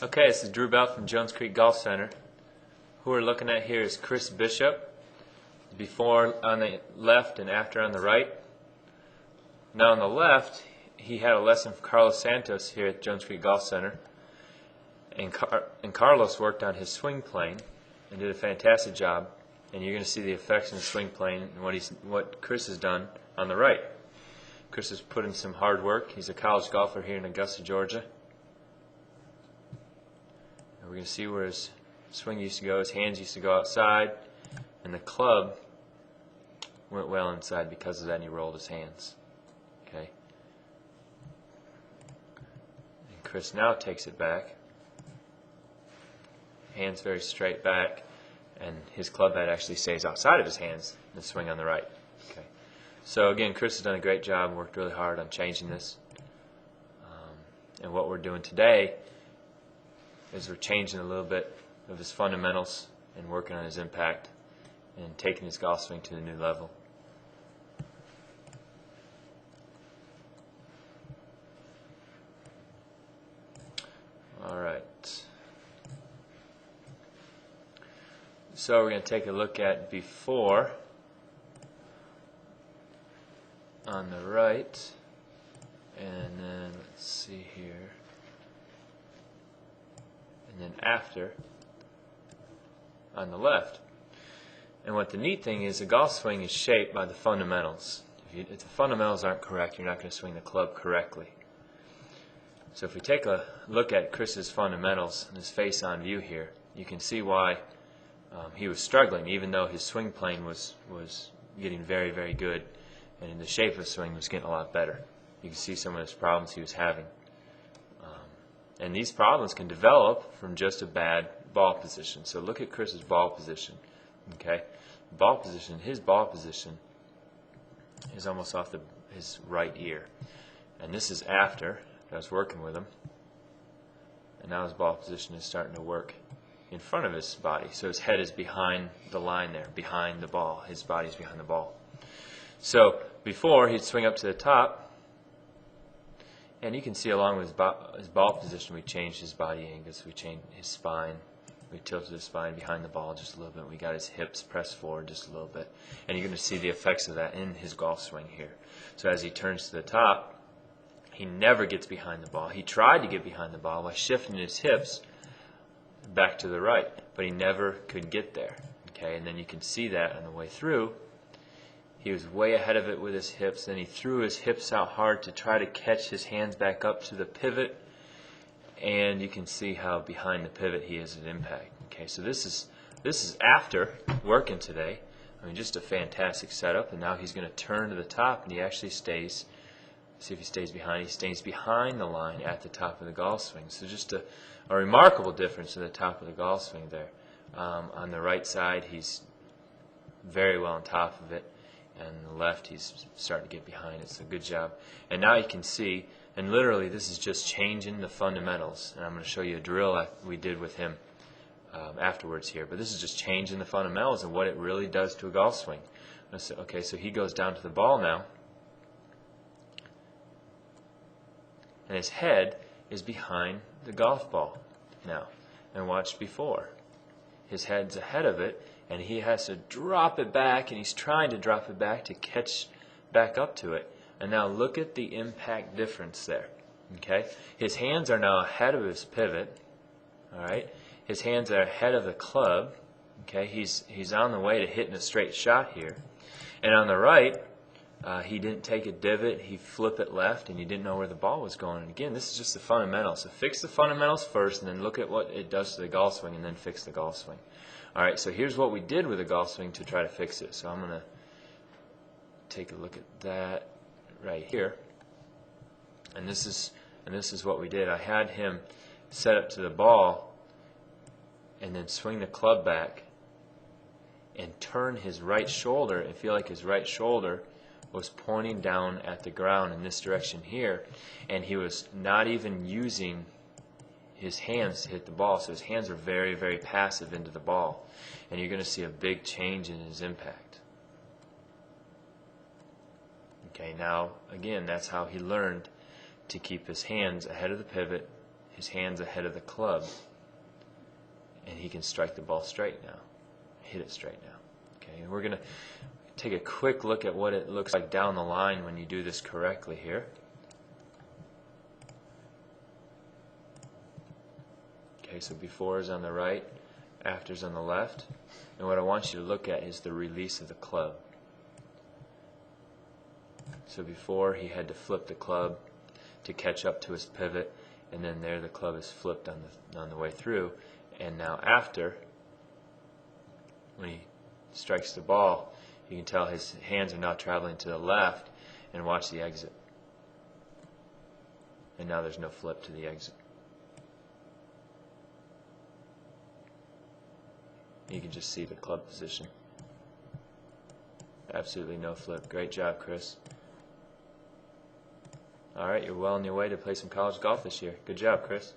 Okay, this is Drew Bell from Jones Creek Golf Center. Who we're looking at here is Kris Bishop, before on the left and after on the right. Now on the left, he had a lesson from Carlos Santos here at Jones Creek Golf Center, and Carlos worked on his swing plane and did a fantastic job. And you're going to see the effects in the swing plane and what Kris has done on the right. Kris has put in some hard work. He's a college golfer here in Augusta, Georgia. And we're going to see where his swing used to go. His hands used to go outside, and the club went well inside because of that, and he rolled his hands. Okay. And Kris now takes it back. Hands very straight back, and his club head actually stays outside of his hands in the swing on the right. Okay. So again, Kris has done a great job and worked really hard on changing this. And what we're doing today is we're changing a little bit of his fundamentals and working on his impact and taking his golf swing to a new level. All right. So we're going to take a look at before on the right, and then let's see here, and then after on the left. And what the neat thing is, the golf swing is shaped by the fundamentals. If the fundamentals aren't correct, you're not going to swing the club correctly. So if we take a look at Kris's fundamentals and his face on view here, you can see why he was struggling, even though his swing plane was getting very, very good, and the shape of the swing was getting a lot better. You can see some of his problems he was having. And these problems can develop from just a bad ball position. So look at Kris's ball position. Okay, his ball position is almost off his right ear. And this is after I was working with him. And now his ball position is starting to work in front of his body. So his head is behind the line there, behind the ball. His body's behind the ball. So before, he'd swing up to the top, and you can see along with his ball position, we changed his body angles. We changed his spine. We tilted his spine behind the ball just a little bit. We got his hips pressed forward just a little bit. And you're going to see the effects of that in his golf swing here. So as he turns to the top, he never gets behind the ball. He tried to get behind the ball by shifting his hips back to the right, but he never could get there. Okay, and then you can see that on the way through. He was way ahead of it with his hips. Then he threw his hips out hard to try to catch his hands back up to the pivot, and you can see how behind the pivot he is at impact. Okay, so this is after working today. I mean, just a fantastic setup. And now he's going to turn to the top, and he actually stays. See if he stays behind. He stays behind the line at the top of the golf swing. So just a remarkable difference at the top of the golf swing there. On the right side, he's very well on top of it, and on the left, he's starting to get behind it. So good job. And now you can see, and literally this is just changing the fundamentals. And I'm going to show you a drill we did with him afterwards here. But this is just changing the fundamentals and what it really does to a golf swing. Okay, so he goes down to the ball now, and his head is behind the golf ball now. And watch before. His head's ahead of it, and he has to drop it back, and he's trying to drop it back to catch back up to it. And now look at the impact difference there. Okay? His hands are now ahead of his pivot. All right? His hands are ahead of the club. Okay? He's on the way to hitting a straight shot here. And on the right, he didn't take a divot, he flipped it left, and he didn't know where the ball was going. And again, this is just the fundamentals. So fix the fundamentals first, and then look at what it does to the golf swing, and then fix the golf swing. All right, so here's what we did with the golf swing to try to fix it. So I'm going to take a look at that right here. And this is what we did. I had him set up to the ball and then swing the club back and turn his right shoulder and feel like his right shoulder was pointing down at the ground in this direction here, and he was not even using his hands to hit the ball, so his hands are very, very passive into the ball, and you're going to see a big change in his impact. Okay, now again, that's how he learned to keep his hands ahead of the pivot, his hands ahead of the club, and he can strike the ball straight now, hit it straight now. Okay, and we're going to take a quick look at what it looks like down the line when you do this correctly here. Okay, so before is on the right, after is on the left, and what I want you to look at is the release of the club. So before, he had to flip the club to catch up to his pivot, and then there the club is flipped on the way through. And now after, when he strikes the ball, you can tell his hands are now traveling to the left, and watch the exit. And now there's no flip to the exit. You can just see the club position. Absolutely no flip. Great job, Kris. All right, you're well on your way to play some college golf this year. Good job, Kris.